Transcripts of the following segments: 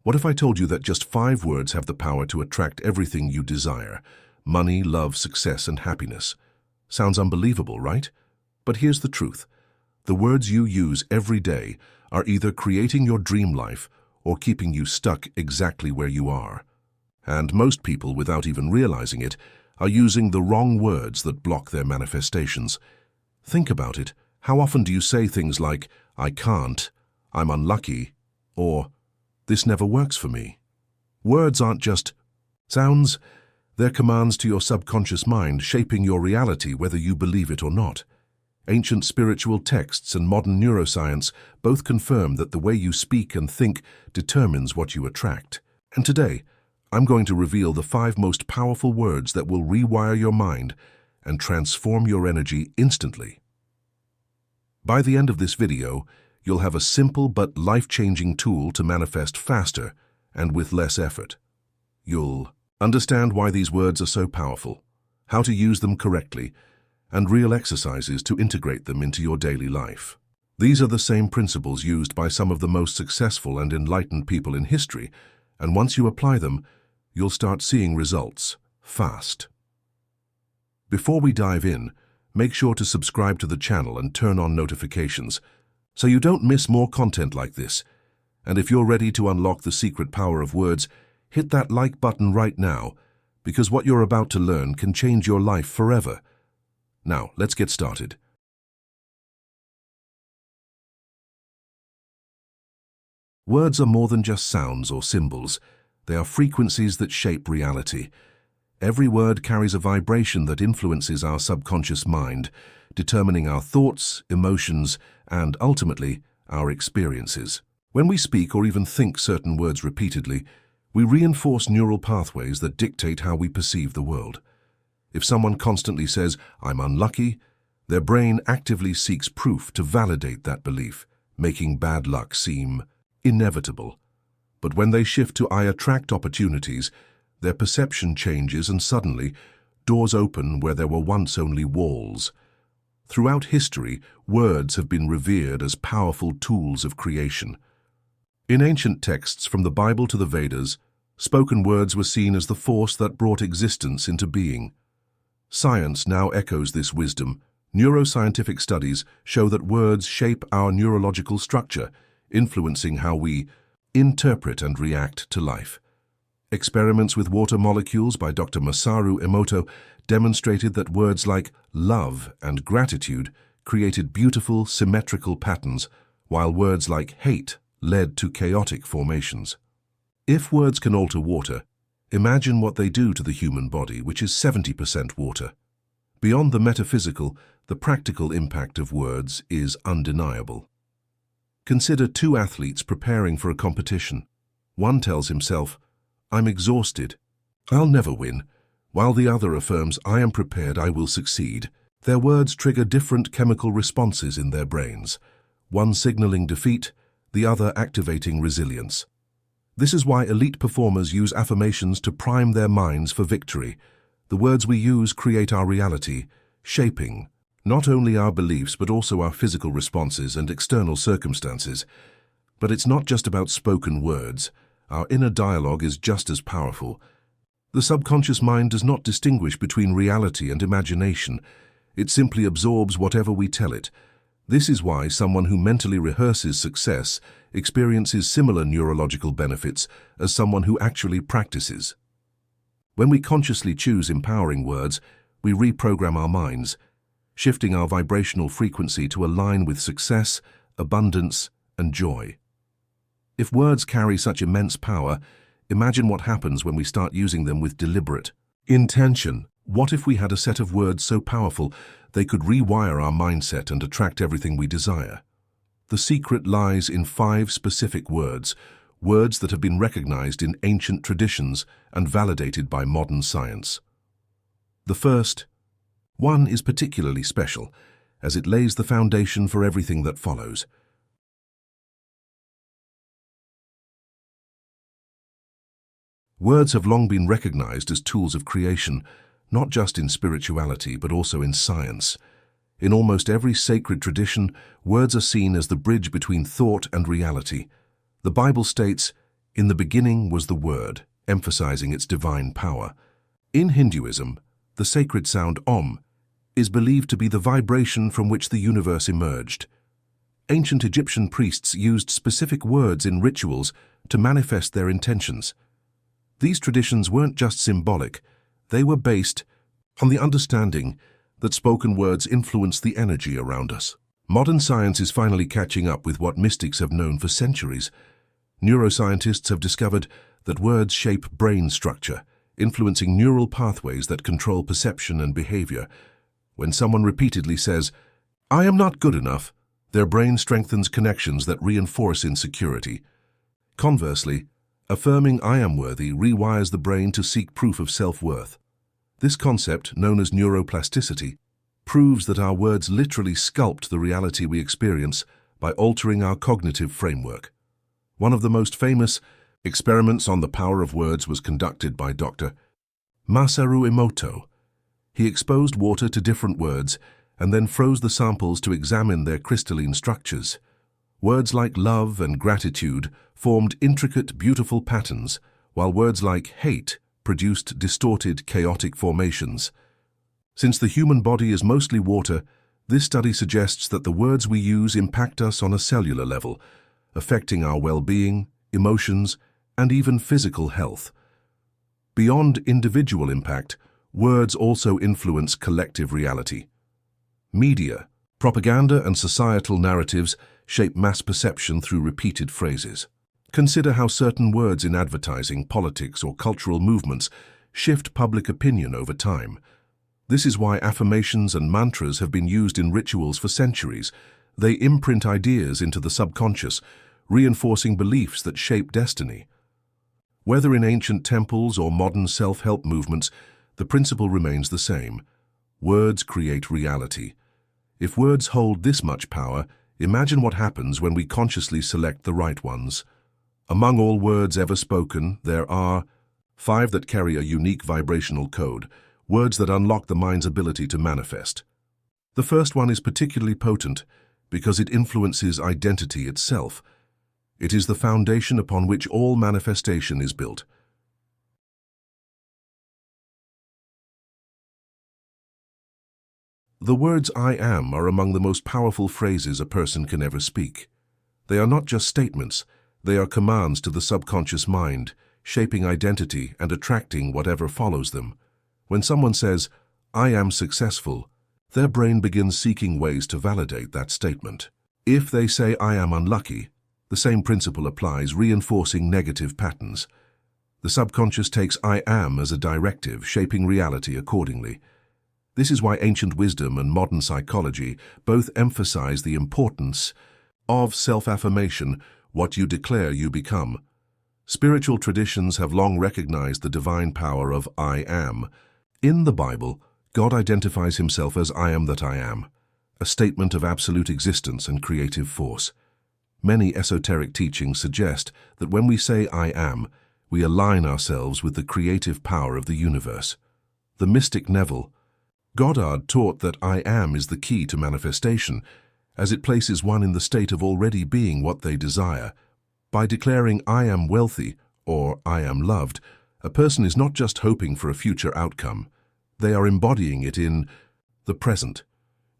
What if I told you that just 5 words have the power to attract everything you desire? Money, love, success, and happiness. Sounds unbelievable, right? But here's the truth. The words you use every day are either creating your dream life or keeping you stuck exactly where you are. And most people, without even realizing it, are using the wrong words that block their manifestations. Think about it. How often do you say things like, "I can't," "I'm unlucky," or "this never works for me"? Words aren't just sounds, they're commands to your subconscious mind, shaping your reality whether you believe it or not. Ancient spiritual texts and modern neuroscience both confirm that the way you speak and think determines what you attract. And today, I'm going to reveal the 5 most powerful words that will rewire your mind and transform your energy instantly. By the end of this video, you'll have a simple but life-changing tool to manifest faster and with less effort. You'll understand why these words are so powerful, how to use them correctly, and real exercises to integrate them into your daily life. These are the same principles used by some of the most successful and enlightened people in history, and once you apply them, you'll start seeing results fast. Before we dive in, make sure to subscribe to the channel and turn on notifications so you don't miss more content like this. And if you're ready to unlock the secret power of words, hit that like button right now, because what you're about to learn can change your life forever. Now, let's get started. Words are more than just sounds or symbols. They are frequencies that shape reality. Every word carries a vibration that influences our subconscious mind, determining our thoughts, emotions, and ultimately, our experiences. When we speak or even think certain words repeatedly, we reinforce neural pathways that dictate how we perceive the world. If someone constantly says, "I'm unlucky," their brain actively seeks proof to validate that belief, making bad luck seem inevitable. But when they shift to "I attract opportunities," their perception changes and suddenly, doors open where there were once only walls. Throughout history, words have been revered as powerful tools of creation. In ancient texts from the Bible to the Vedas, spoken words were seen as the force that brought existence into being. Science now echoes this wisdom. Neuroscientific studies show that words shape our neurological structure, influencing how we interpret and react to life. Experiments with water molecules by Dr. Masaru Emoto demonstrated that words like love and gratitude created beautiful, symmetrical patterns, while words like hate led to chaotic formations. If words can alter water, imagine what they do to the human body, which is 70% water. Beyond the metaphysical, the practical impact of words is undeniable. Consider 2 athletes preparing for a competition. One tells himself, "I'm exhausted. I'll never win," while the other affirms, "I am prepared, I will succeed." Their words trigger different chemical responses in their brains, one signaling defeat, the other activating resilience. This is why elite performers use affirmations to prime their minds for victory. The words we use create our reality, shaping not only our beliefs but also our physical responses and external circumstances. But it's not just about spoken words. Our inner dialogue is just as powerful. The subconscious mind does not distinguish between reality and imagination. It simply absorbs whatever we tell it. This is why someone who mentally rehearses success experiences similar neurological benefits as someone who actually practices. When we consciously choose empowering words, we reprogram our minds, shifting our vibrational frequency to align with success, abundance, and joy. If words carry such immense power, imagine what happens when we start using them with deliberate intention. What if we had a set of words so powerful they could rewire our mindset and attract everything we desire? The secret lies in 5 specific words, words that have been recognized in ancient traditions and validated by modern science. The first one is particularly special, as it lays the foundation for everything that follows. Words have long been recognized as tools of creation, not just in spirituality but also in science. In almost every sacred tradition, words are seen as the bridge between thought and reality. The Bible states, In the beginning was the Word, emphasizing its divine power. In Hinduism, the sacred sound Om is believed to be the vibration from which the universe emerged. Ancient Egyptian priests used specific words in rituals to manifest their intentions. These traditions weren't just symbolic, they were based on the understanding that spoken words influence the energy around us. Modern science is finally catching up with what mystics have known for centuries. Neuroscientists have discovered that words shape brain structure, influencing neural pathways that control perception and behavior. When someone repeatedly says, "I am not good enough," their brain strengthens connections that reinforce insecurity. Conversely, affirming "I am worthy" rewires the brain to seek proof of self-worth. This concept, known as neuroplasticity, proves that our words literally sculpt the reality we experience by altering our cognitive framework. One of the most famous experiments on the power of words was conducted by Dr. Masaru Emoto. He exposed water to different words and then froze the samples to examine their crystalline structures. Words like love and gratitude formed intricate, beautiful patterns, while words like hate produced distorted, chaotic formations. Since the human body is mostly water, this study suggests that the words we use impact us on a cellular level, affecting our well-being, emotions, and even physical health. Beyond individual impact, words also influence collective reality. Media, propaganda, and societal narratives shape mass perception through repeated phrases. Consider how certain words in advertising, politics, or cultural movements shift public opinion over time. This is why affirmations and mantras have been used in rituals for centuries. They imprint ideas into the subconscious, reinforcing beliefs that shape destiny. Whether in ancient temples or modern self-help movements, the principle remains the same. Words create reality. If words hold this much power, imagine what happens when we consciously select the right ones. Among all words ever spoken, there are 5 that carry a unique vibrational code, words that unlock the mind's ability to manifest. The first one is particularly potent because it influences identity itself. It is the foundation upon which all manifestation is built. The words "I am" are among the most powerful phrases a person can ever speak. They are not just statements, they are commands to the subconscious mind, shaping identity and attracting whatever follows them. When someone says, "I am successful," their brain begins seeking ways to validate that statement. If they say, "I am unlucky," the same principle applies, reinforcing negative patterns. The subconscious takes "I am" as a directive, shaping reality accordingly. This is why ancient wisdom and modern psychology both emphasize the importance of self-affirmation. What you declare, you become. Spiritual traditions have long recognized the divine power of "I am." In the Bible, God identifies himself as "I am that I am," a statement of absolute existence and creative force. Many esoteric teachings suggest that when we say "I am," we align ourselves with the creative power of the universe. The mystic Neville Goddard taught that "I am" is the key to manifestation, as it places one in the state of already being what they desire. By declaring "I am wealthy" or "I am loved," a person is not just hoping for a future outcome. They are embodying it in the present.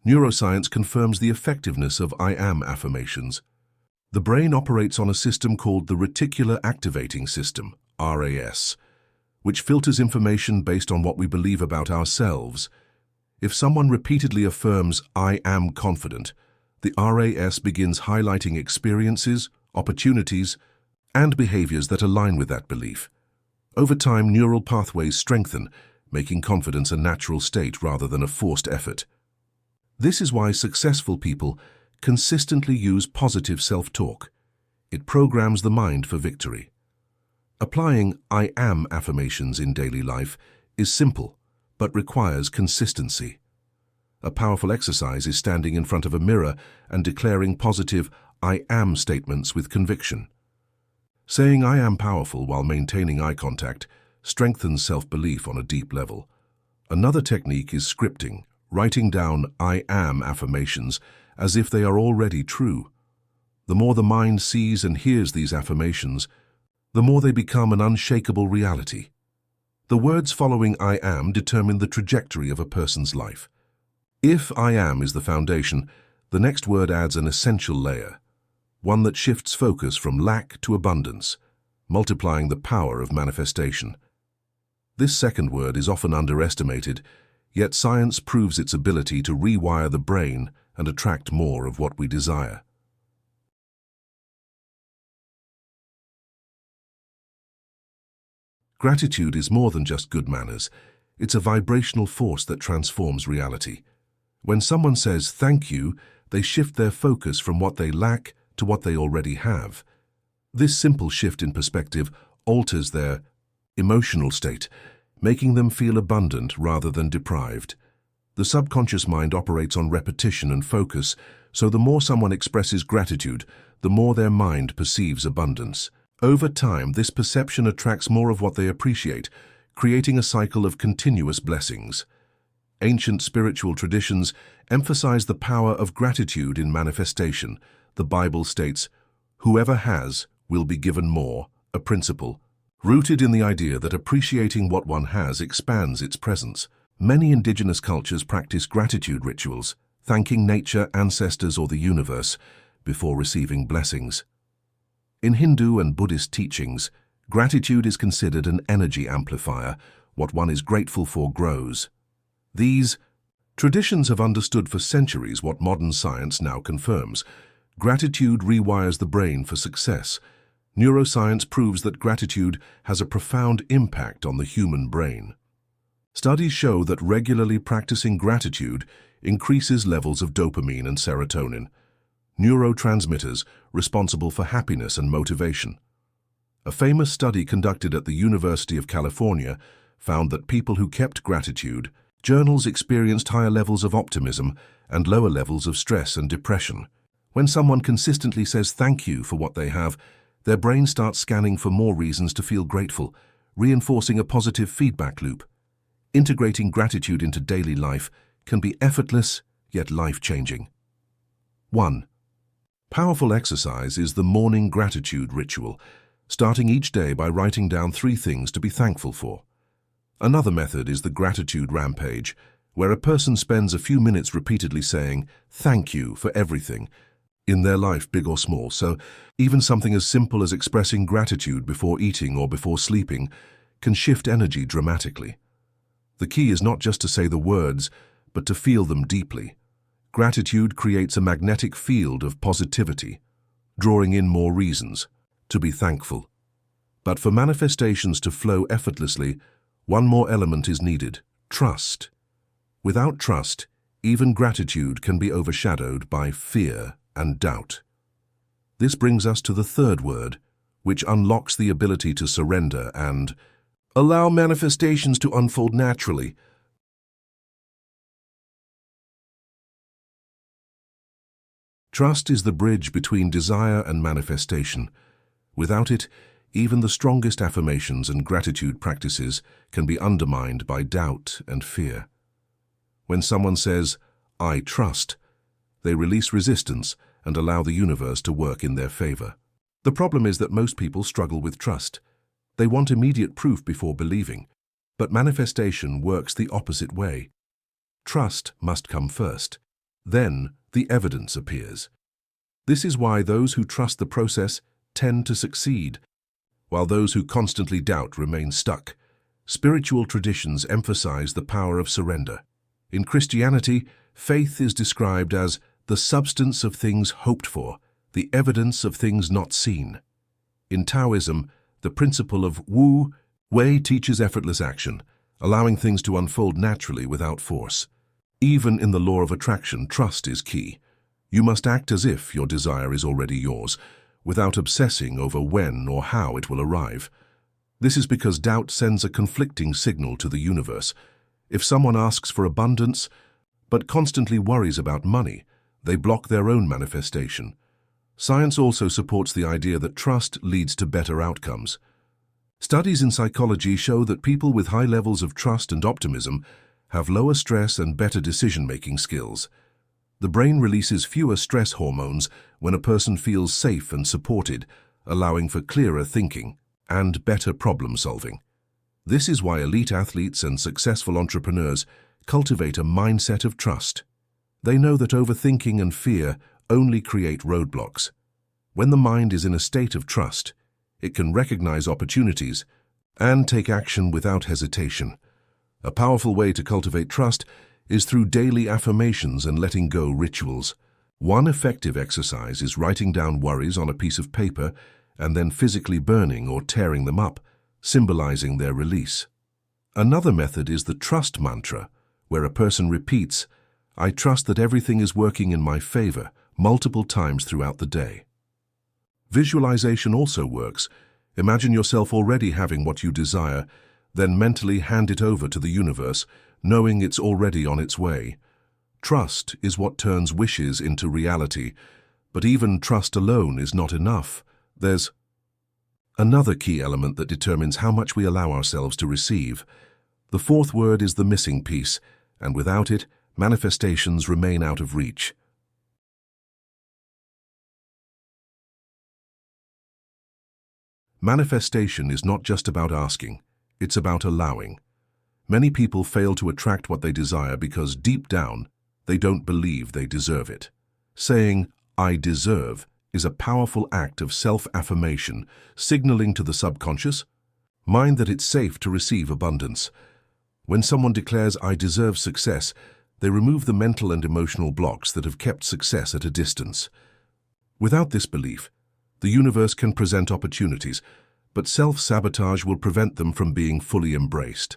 Neuroscience confirms the effectiveness of "I am" affirmations. The brain operates on a system called the reticular activating system, RAS, which filters information based on what we believe about ourselves. If someone repeatedly affirms "I am confident," the RAS begins highlighting experiences, opportunities, and behaviors that align with that belief. Over time, neural pathways strengthen, making confidence a natural state rather than a forced effort. This is why successful people consistently use positive self-talk. It programs the mind for victory. Applying "I am" affirmations in daily life is simple, but requires consistency. A powerful exercise is standing in front of a mirror and declaring positive "I am" statements with conviction. Saying "I am powerful" while maintaining eye contact strengthens self-belief on a deep level. Another technique is scripting, writing down "I am" affirmations as if they are already true. The more the mind sees and hears these affirmations, the more they become an unshakable reality. The words following I am determine the trajectory of a person's life. If I am is the foundation, the next word adds an essential layer, one that shifts focus from lack to abundance, multiplying the power of manifestation. This second word is often underestimated, yet science proves its ability to rewire the brain and attract more of what we desire. Gratitude is more than just good manners. It's a vibrational force that transforms reality. When someone says thank you, they shift their focus from what they lack to what they already have. This simple shift in perspective alters their emotional state, making them feel abundant rather than deprived. The subconscious mind operates on repetition and focus, so the more someone expresses gratitude, the more their mind perceives abundance. Over time, this perception attracts more of what they appreciate, creating a cycle of continuous blessings. Ancient spiritual traditions emphasize the power of gratitude in manifestation. The Bible states, "Whoever has will be given more," a principle rooted in the idea that appreciating what one has expands its presence. Many indigenous cultures practice gratitude rituals, thanking nature, ancestors, or the universe before receiving blessings. In Hindu and Buddhist teachings, gratitude is considered an energy amplifier. What one is grateful for grows. These traditions have understood for centuries what modern science now confirms. Gratitude rewires the brain for success. Neuroscience proves that gratitude has a profound impact on the human brain. Studies show that regularly practicing gratitude increases levels of dopamine and serotonin, neurotransmitters responsible for happiness and motivation. A famous study conducted at the University of California found that people who kept gratitude journals experienced higher levels of optimism and lower levels of stress and depression. When someone consistently says thank you for what they have, their brain starts scanning for more reasons to feel grateful, reinforcing a positive feedback loop. Integrating gratitude into daily life can be effortless yet life-changing. 1. Powerful exercise is the morning gratitude ritual, starting each day by writing down 3 things to be thankful for. Another method is the gratitude rampage, where a person spends a few minutes repeatedly saying thank you for everything in their life, big or small. So even something as simple as expressing gratitude before eating or before sleeping can shift energy dramatically. The key is not just to say the words, but to feel them deeply. Gratitude creates a magnetic field of positivity, drawing in more reasons to be thankful. But for manifestations to flow effortlessly, one more element is needed: trust. Without trust, even gratitude can be overshadowed by fear and doubt. This brings us to the third word, which unlocks the ability to surrender and allow manifestations to unfold naturally. Trust is the bridge between desire and manifestation. Without it, even the strongest affirmations and gratitude practices can be undermined by doubt and fear. When someone says, "I trust," they release resistance and allow the universe to work in their favor. The problem is that most people struggle with trust. They want immediate proof before believing, but manifestation works the opposite way. Trust must come first. Then the evidence appears. This is why those who trust the process tend to succeed, while those who constantly doubt remain stuck. Spiritual traditions emphasize the power of surrender. In Christianity, faith is described as the substance of things hoped for, the evidence of things not seen. In Taoism, the principle of Wu Wei teaches effortless action, allowing things to unfold naturally without force. Even in the law of attraction, trust is key. You must act as if your desire is already yours, without obsessing over when or how it will arrive. This is because doubt sends a conflicting signal to the universe. If someone asks for abundance, but constantly worries about money, they block their own manifestation. Science also supports the idea that trust leads to better outcomes. Studies in psychology show that people with high levels of trust and optimism have lower stress and better decision-making skills. The brain releases fewer stress hormones when a person feels safe and supported, allowing for clearer thinking. and better problem-solving. This is why elite athletes and successful entrepreneurs cultivate a mindset of trust. They know that overthinking and fear only create roadblocks. When the mind is in a state of trust, it can recognize opportunities and take action without hesitation. A powerful way to cultivate trust is through daily affirmations and letting go rituals. One effective exercise is writing down worries on a piece of paper and then physically burning or tearing them up, symbolizing their release. Another method is the trust mantra, where a person repeats, "I trust that everything is working in my favor," multiple times throughout the day. Visualization also works. Imagine yourself already having what you desire, then mentally hand it over to the universe, knowing it's already on its way. Trust is what turns wishes into reality, but even trust alone is not enough. There's another key element that determines how much we allow ourselves to receive. The fourth word is the missing piece, and without it, manifestations remain out of reach. Manifestation is not just about asking, it's about allowing. Many people fail to attract what they desire because deep down, they don't believe they deserve it. Saying, "I deserve," is a powerful act of self-affirmation, signaling to the subconscious mind that it's safe to receive abundance. When someone declares, "I deserve success," they remove the mental and emotional blocks that have kept success at a distance. Without this belief, the universe can present opportunities, but self-sabotage will prevent them from being fully embraced.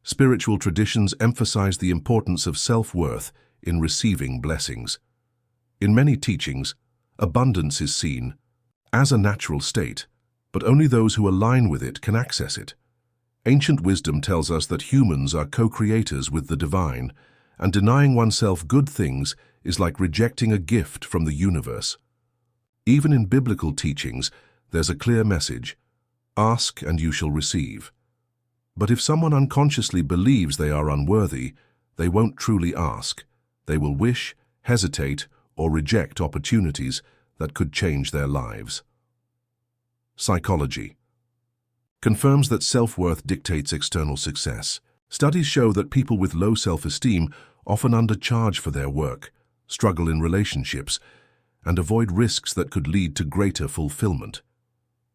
Spiritual traditions emphasize the importance of self-worth in receiving blessings. In many teachings, abundance is seen as a natural state, but only those who align with it can access it. Ancient wisdom tells us that humans are co-creators with the divine, and denying oneself good things is like rejecting a gift from the universe. Even in biblical teachings, there's a clear message: ask and you shall receive. But if someone unconsciously believes they are unworthy, they won't truly ask. They will wish, hesitate, or reject opportunities that could change their lives. Psychology confirms that self-worth dictates external success. Studies show that people with low self-esteem often undercharge for their work, struggle in relationships, and avoid risks that could lead to greater fulfillment.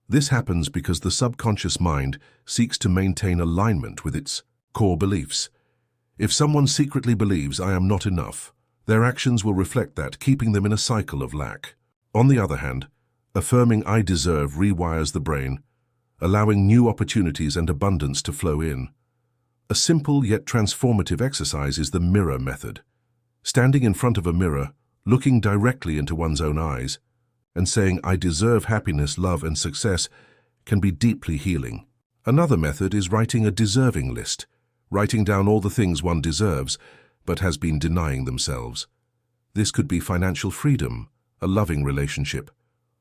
This happens because the subconscious mind seeks to maintain alignment with its core beliefs. If someone secretly believes, "I am not enough," their actions will reflect that, keeping them in a cycle of lack. On the other hand, affirming "I deserve" rewires the brain, allowing new opportunities and abundance to flow in. A simple yet transformative exercise is the mirror method. Standing in front of a mirror, looking directly into one's own eyes, and saying, "I deserve happiness, love, and success," can be deeply healing. Another method is writing a deserving list, writing down all the things one deserves but has been denying themselves. This could be financial freedom, a loving relationship,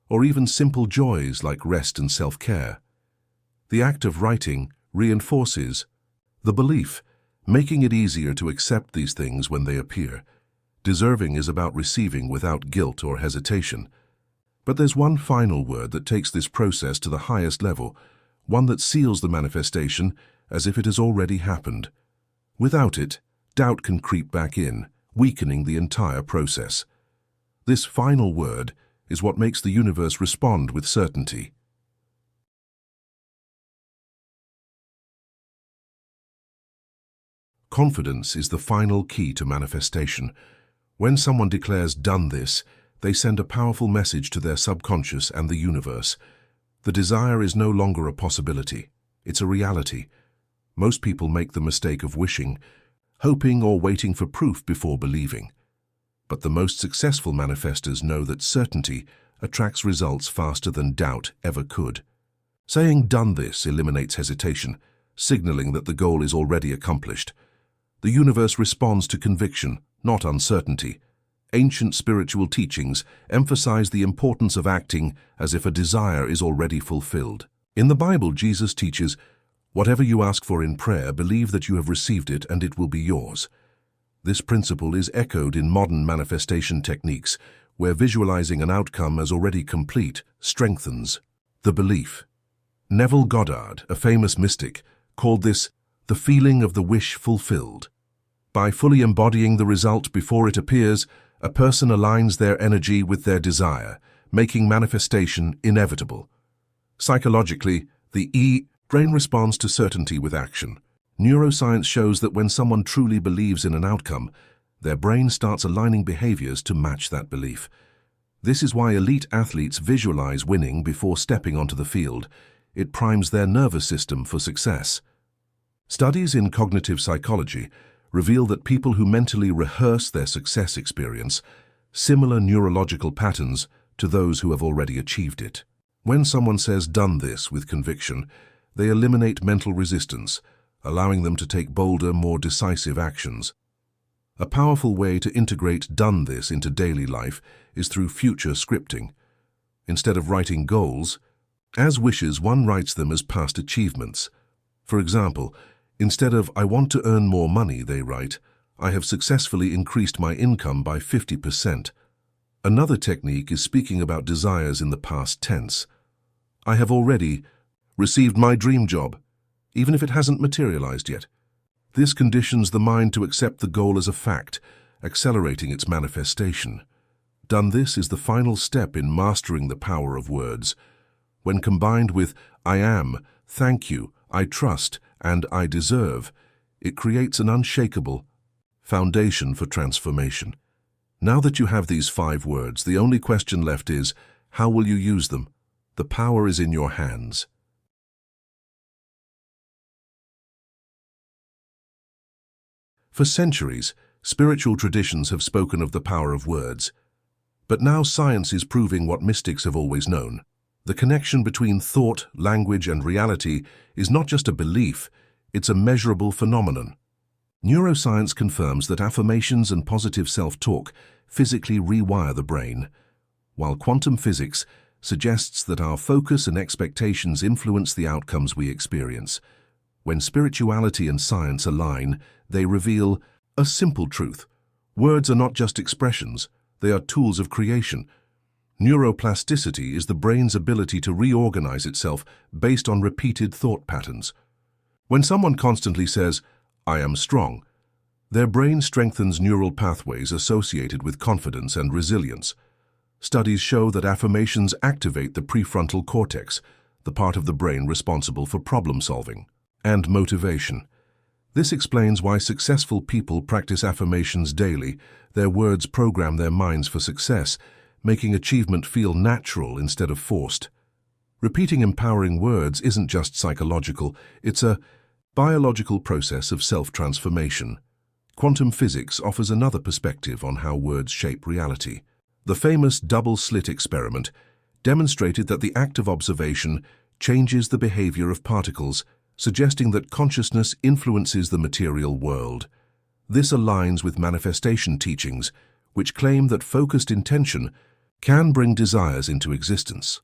or even simple joys like rest and self-care. The act of writing reinforces the belief, making it easier to accept these things when they appear. Deserving is about receiving without guilt or hesitation. But there's one final word that takes this process to the highest level, one that seals the manifestation as if it has already happened. Without it, doubt can creep back in, weakening the entire process. This final word is what makes the universe respond with certainty. Confidence is the final key to manifestation. When someone declares, "Done this," they send a powerful message to their subconscious and the universe. The desire is no longer a possibility, it's a reality. Most people make the mistake of wishing, hoping or waiting for proof before believing. But the most successful manifestors know that certainty attracts results faster than doubt ever could. Saying "done this" eliminates hesitation, signaling that the goal is already accomplished. The universe responds to conviction, not uncertainty. Ancient spiritual teachings emphasize the importance of acting as if a desire is already fulfilled. In the Bible, Jesus teaches, "Whatever you ask for in prayer, believe that you have received it and it will be yours." This principle is echoed in modern manifestation techniques, where visualizing an outcome as already complete strengthens the belief. Neville Goddard, a famous mystic, called this the feeling of the wish fulfilled. By fully embodying the result before it appears, a person aligns their energy with their desire, making manifestation inevitable. Psychologically, the brain responds to certainty with action. Neuroscience shows that when someone truly believes in an outcome, their brain starts aligning behaviors to match that belief. This is why elite athletes visualize winning before stepping onto the field. It primes their nervous system for success. Studies in cognitive psychology reveal that people who mentally rehearse their success experience similar neurological patterns to those who have already achieved it. When someone says "done this" with conviction, they eliminate mental resistance, allowing them to take bolder, more decisive actions. A powerful way to integrate "done this" into daily life is through future scripting. Instead of writing goals as wishes, one writes them as past achievements. For example, instead of "I want to earn more money," they write, "I have successfully increased my income by 50%. Another technique is speaking about desires in the past tense. "I have already received my dream job," even if it hasn't materialized yet. This conditions the mind to accept the goal as a fact, accelerating its manifestation. "Done this" is the final step in mastering the power of words. When combined with "I am," "thank you," "I trust," and "I deserve," it creates an unshakable foundation for transformation. Now that you have these 5 words, the only question left is, how will you use them? The power is in your hands. For centuries, spiritual traditions have spoken of the power of words. But now science is proving what mystics have always known. The connection between thought, language, and reality is not just a belief, it's a measurable phenomenon. Neuroscience confirms that affirmations and positive self-talk physically rewire the brain, while quantum physics suggests that our focus and expectations influence the outcomes we experience. When spirituality and science align, they reveal a simple truth. Words are not just expressions, they are tools of creation. Neuroplasticity is the brain's ability to reorganize itself based on repeated thought patterns. When someone constantly says, "I am strong," their brain strengthens neural pathways associated with confidence and resilience. Studies show that affirmations activate the prefrontal cortex, the part of the brain responsible for problem solving and motivation. This explains why successful people practice affirmations daily. Their words program their minds for success, making achievement feel natural instead of forced. Repeating empowering words isn't just psychological, it's a biological process of self-transformation. Quantum physics offers another perspective on how words shape reality. The famous double-slit experiment demonstrated that the act of observation changes the behavior of particles, suggesting that consciousness influences the material world. This aligns with manifestation teachings, which claim that focused intention can bring desires into existence.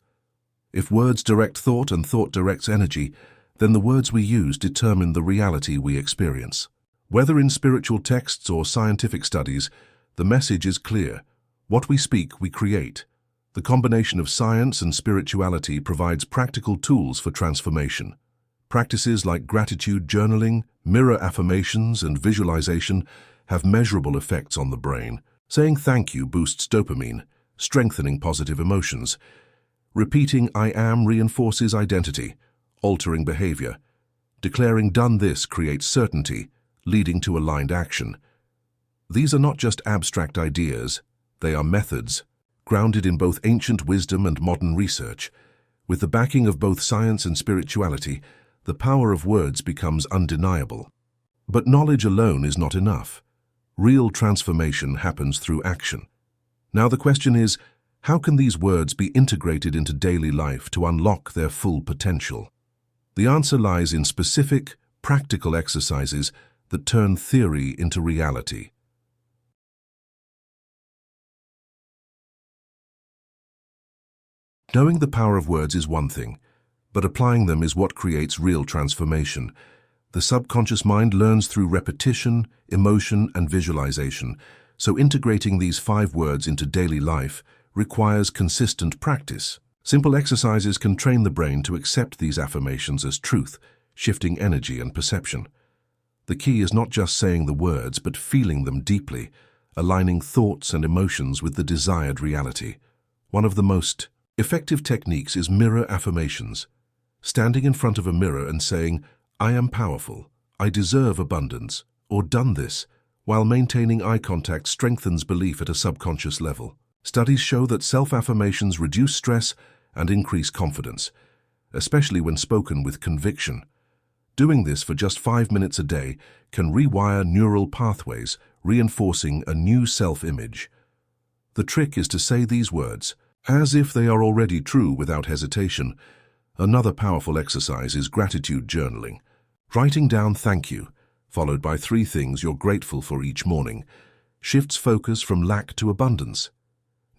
If words direct thought and thought directs energy, then the words we use determine the reality we experience. Whether in spiritual texts or scientific studies, the message is clear. What we speak, we create. The combination of science and spirituality provides practical tools for transformation. Practices like gratitude journaling, mirror affirmations, and visualization have measurable effects on the brain. Saying thank you boosts dopamine, strengthening positive emotions. Repeating "I am" reinforces identity, altering behavior. Declaring "done this" creates certainty, leading to aligned action. These are not just abstract ideas, they are methods, grounded in both ancient wisdom and modern research. With the backing of both science and spirituality, the power of words becomes undeniable. But knowledge alone is not enough. Real transformation happens through action. Now the question is, how can these words be integrated into daily life to unlock their full potential? The answer lies in specific, practical exercises that turn theory into reality. Knowing the power of words is one thing, but applying them is what creates real transformation. The subconscious mind learns through repetition, emotion, and visualization, so integrating these 5 words into daily life requires consistent practice. Simple exercises can train the brain to accept these affirmations as truth, shifting energy and perception. The key is not just saying the words, but feeling them deeply, aligning thoughts and emotions with the desired reality. One of the most effective techniques is mirror affirmations. Standing in front of a mirror and saying, "I am powerful, I deserve abundance," or "done this," while maintaining eye contact strengthens belief at a subconscious level. Studies show that self-affirmations reduce stress and increase confidence, especially when spoken with conviction. Doing this for just 5 minutes a day can rewire neural pathways, reinforcing a new self-image. The trick is to say these words as if they are already true without hesitation. Another powerful exercise is gratitude journaling. Writing down "thank you," followed by 3 things you're grateful for each morning, shifts focus from lack to abundance.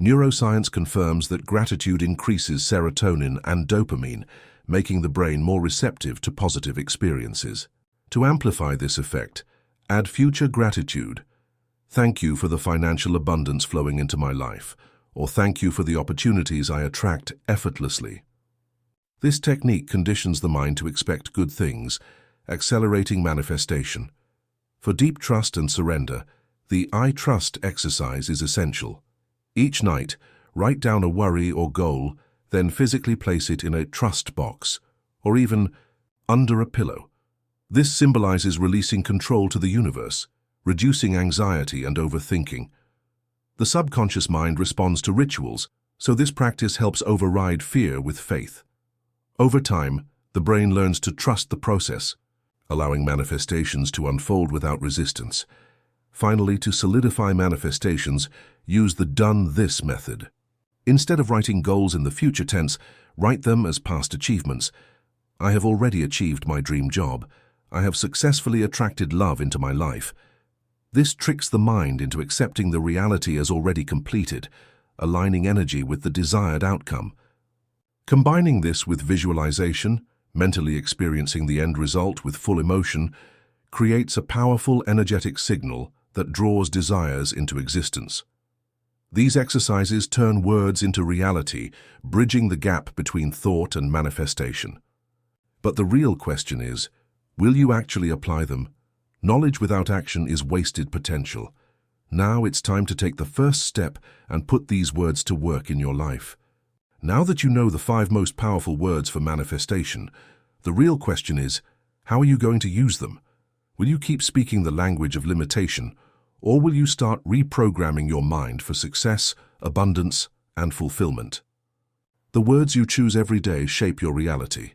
Neuroscience confirms that gratitude increases serotonin and dopamine, making the brain more receptive to positive experiences. To amplify this effect, add future gratitude. "Thank you for the financial abundance flowing into my life," or "thank you for the opportunities I attract effortlessly." This technique conditions the mind to expect good things, accelerating manifestation. For deep trust and surrender, the "I trust" exercise is essential. Each night, write down a worry or goal, then physically place it in a trust box, or even under a pillow. This symbolizes releasing control to the universe, reducing anxiety and overthinking. The subconscious mind responds to rituals, so this practice helps override fear with faith. Over time, the brain learns to trust the process, allowing manifestations to unfold without resistance. Finally, to solidify manifestations, use the "done this" method. Instead of writing goals in the future tense, write them as past achievements. "I have already achieved my dream job. I have successfully attracted love into my life." This tricks the mind into accepting the reality as already completed, aligning energy with the desired outcome. Combining this with visualization, mentally experiencing the end result with full emotion, creates a powerful energetic signal that draws desires into existence. These exercises turn words into reality, bridging the gap between thought and manifestation. But the real question is, will you actually apply them? Knowledge without action is wasted potential. Now it's time to take the first step and put these words to work in your life. Now that you know the 5 most powerful words for manifestation, the real question is, how are you going to use them? Will you keep speaking the language of limitation, or will you start reprogramming your mind for success, abundance, and fulfillment? The words you choose every day shape your reality,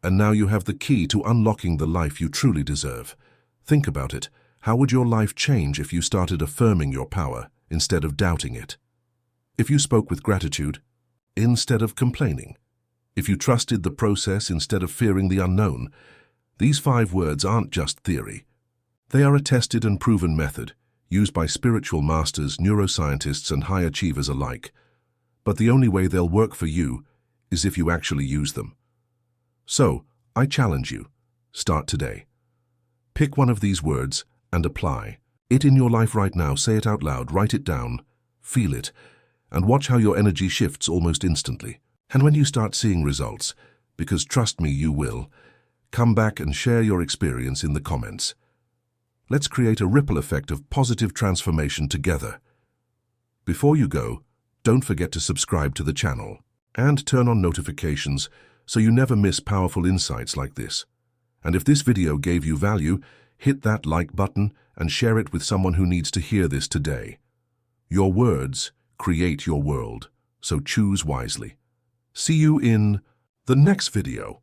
and now you have the key to unlocking the life you truly deserve. Think about it. How would your life change if you started affirming your power instead of doubting it? If you spoke with gratitude instead of complaining? If you trusted the process instead of fearing the unknown? These 5 words aren't just theory. They are a tested and proven method, used by spiritual masters, neuroscientists, and high achievers alike. But the only way they'll work for you is if you actually use them. So, I challenge you. Start today. Pick one of these words and apply it in your life right now. Say it out loud, write it down, feel it, and watch how your energy shifts almost instantly. And when you start seeing results, because trust me, you will, come back and share your experience in the comments. Let's create a ripple effect of positive transformation together. Before you go, don't forget to subscribe to the channel and turn on notifications so you never miss powerful insights like this. And if this video gave you value, hit that like button and share it with someone who needs to hear this today. Your words create your world, so choose wisely. See you in the next video.